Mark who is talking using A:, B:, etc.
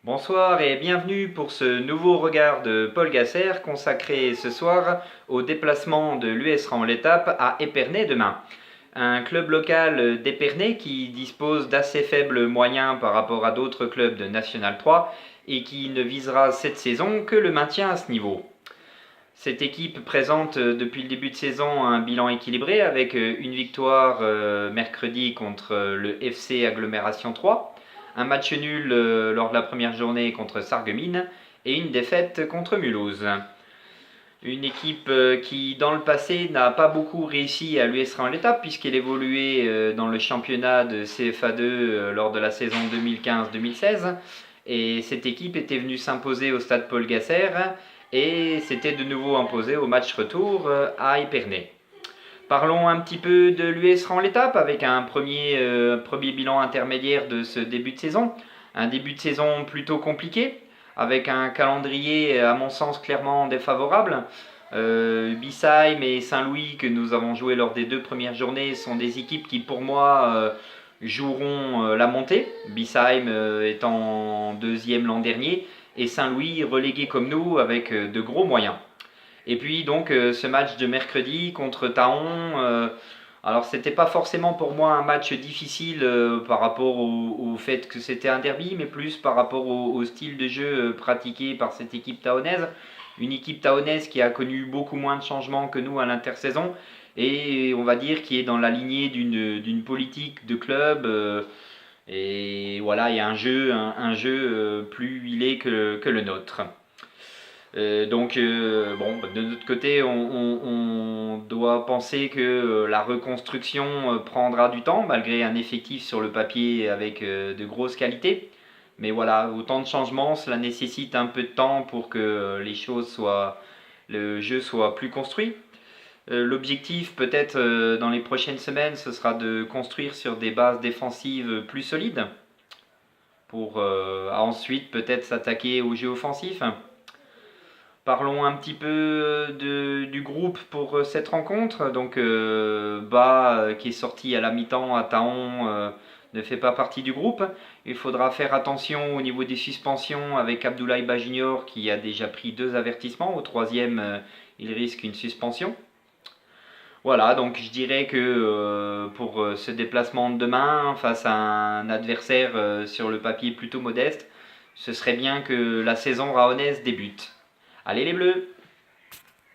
A: Bonsoir et bienvenue pour ce nouveau regard de Paul Gasser consacré ce soir au déplacement de l'US Rend l'Étape à Épernay demain. Un club local d'Épernay qui dispose d'assez faibles moyens par rapport à d'autres clubs de National 3 et qui ne visera cette saison que le maintien à ce niveau. Cette équipe présente depuis le début de saison un bilan équilibré avec une victoire mercredi contre le FC Agglomération 3, un match nul lors de la première journée contre Sarreguemines et une défaite contre Mulhouse. Une équipe qui dans le passé n'a pas beaucoup réussi à lui être en l'étape puisqu'elle évoluait dans le championnat de CFA2 lors de la saison 2015-2016 et cette équipe était venue s'imposer au stade Paul Gasser et s'était de nouveau imposée au match retour à Épernay. Parlons un petit peu de l'US Rend l'étape avec un premier bilan intermédiaire de ce début de saison. Un début de saison plutôt compliqué, avec un calendrier à mon sens clairement défavorable. Bissheim et Saint-Louis que nous avons joué lors des deux premières journées sont des équipes qui pour moi joueront la montée. Bissheim étant deuxième l'an dernier et Saint-Louis relégué comme nous avec de gros moyens. Et puis donc ce match de mercredi contre Taon, alors c'était pas forcément pour moi un match difficile par rapport au fait que c'était un derby, mais plus par rapport au style de jeu pratiqué par cette équipe taonaise. Une équipe taonaise qui a connu beaucoup moins de changements que nous à l'intersaison et on va dire qui est dans la lignée d'une politique de club. Et voilà, il y a un jeu plus huilé que le nôtre. Bon, de notre côté, on doit penser que la reconstruction prendra du temps, malgré un effectif sur le papier avec de grosses qualités. Mais voilà, autant de changements, cela nécessite un peu de temps pour que le jeu soit plus construit. L'objectif, peut-être dans les prochaines semaines, ce sera de construire sur des bases défensives plus solides pour ensuite peut-être s'attaquer au jeu offensif. Parlons un petit peu du groupe pour cette rencontre. Donc, qui est sorti à la mi-temps à Taon, ne fait pas partie du groupe. Il faudra faire attention au niveau des suspensions avec Abdoulaye Ba Junior qui a déjà pris 2 avertissements. Au troisième, il risque une suspension. Voilà, donc je dirais que pour ce déplacement de demain face à un adversaire sur le papier plutôt modeste, ce serait bien que la saison rahonaise débute. Allez les Bleus!